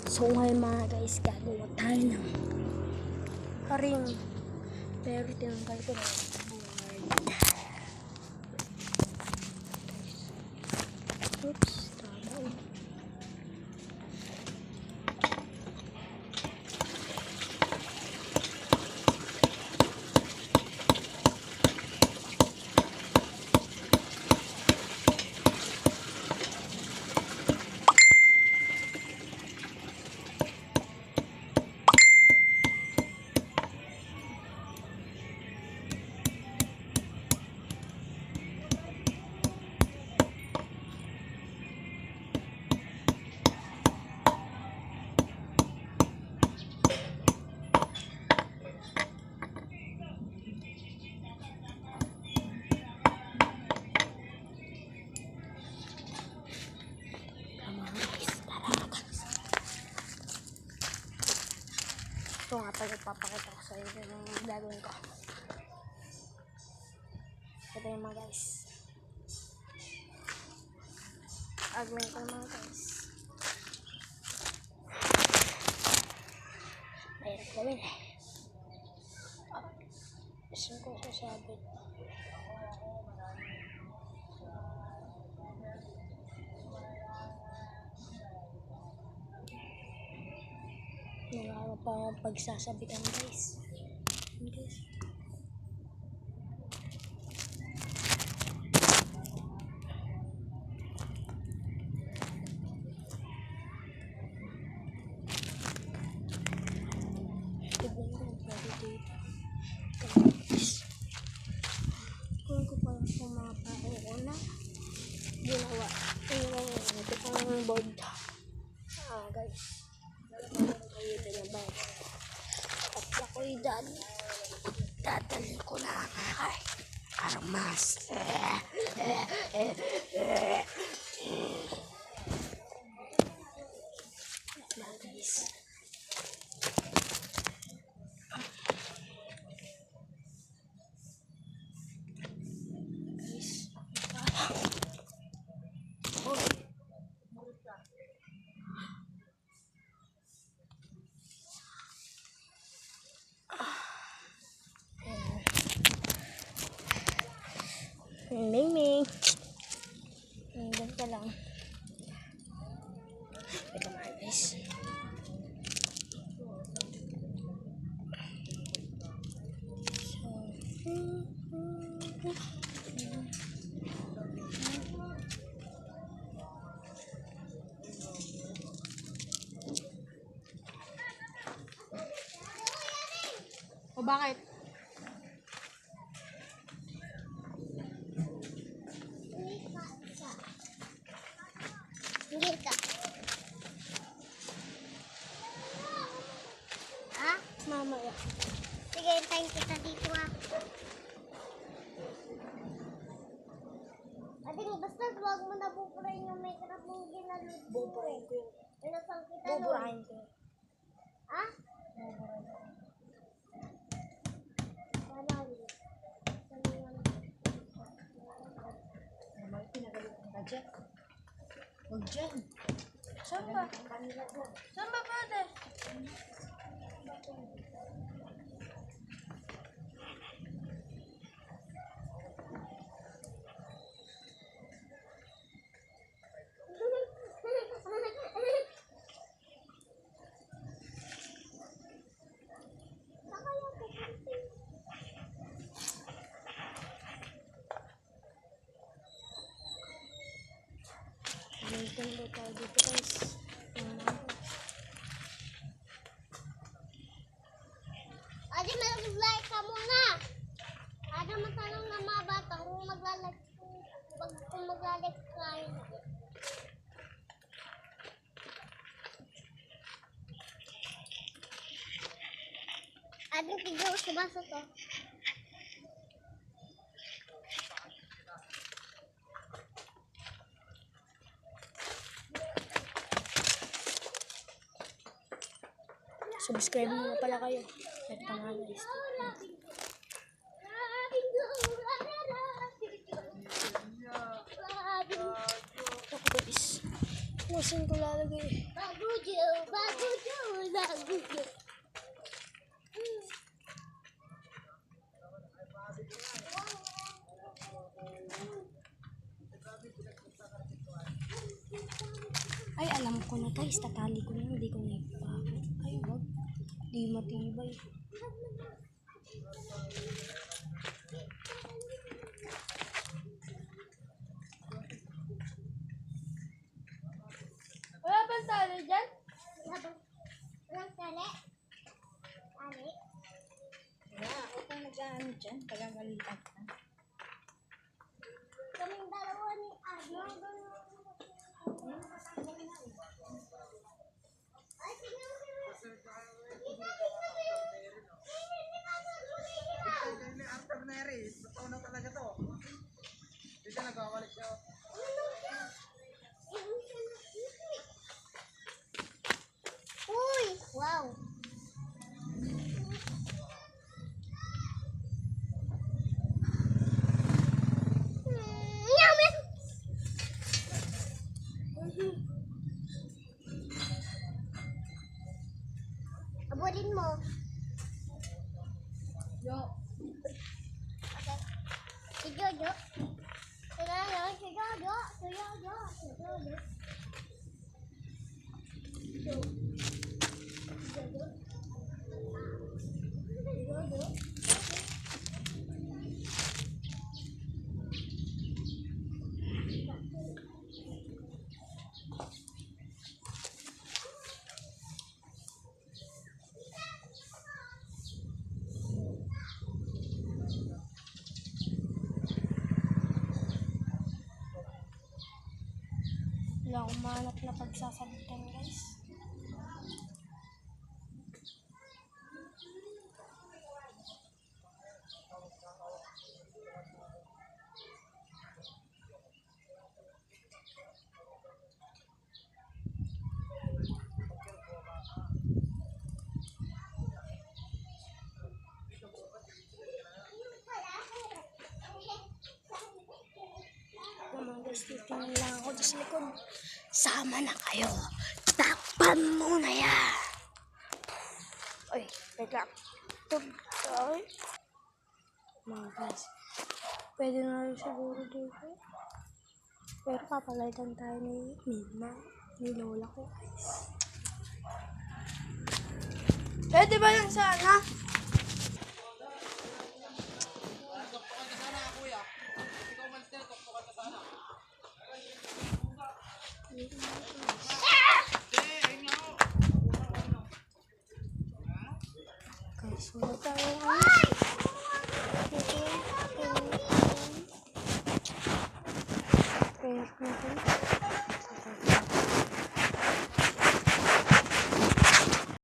So ngayon mga guys, gagawa tayo ng ring. Pero tinanggal ko na board. Oops, tama. Ito nga pala, papakita ko sa inyo yung gagawin ko. Ito yung mga guys. Gagawin ko mga guys. Mahirap gawin eh. Gusto ko sasabit. Nalawa pa ang pagsasabitan guys. Tignan ko ang pwede dito. Kung ko pa yung mga paano na ginawa. Ito pang board. Guys. Ito na ba? At ako'y dadali ko na ang armas. Guys. Ming. Hanggang ka lang. Ito mga guys. O bakit? Hindi ka. Ha? Mamaya. Sige, hintayin kita dito ha. Ading, basta huwag mo na buburahin yung makeup mong ginalod mo. Buburahin ko yun. Pinasang kita Buburahin ko yun. Ha? Dyan. Huwag dyan. Saan ba? Saan ba pwede? Nintendo tayo dito guys. Adi, mag-like ka muna. Ada matanong ng mga bata kung maglalike ka. Adi, tignan ko sa baso to. Subscribe mo na pala kayo. Ito nga guys. Ito guys. Kung saan ko lalagay. Bagujo. Ay, alam ko na guys. Tatali ko na. Hindi ko na ipapakit. Ay, wag. Di matibay. Wala bang tali dyan? Walang tali. Tali. Wala, ako pa nag-ano dyan. Taga-balikat na. Kaming dalawa ni Ano. Ay, tingnan mo. Uy! Wow! Yummy! Abutin mo. Yo. Okay. Si Jojo. Si Jojo. Si Jojo. Si Jojo. Si Jojo. Wala akong mahanap na pagsasabitan guys. Naman guys, titingin lang ako dyan sa likod. Sama na kayo. Takpan mo na yan. Ay, teka. Ay. Mga guys, pwede na rin siguro dito. Pero papalitan tayo ni Mima, ni Lola ko guys. Pwede ba yan sana? Guys, wala tayo. Pero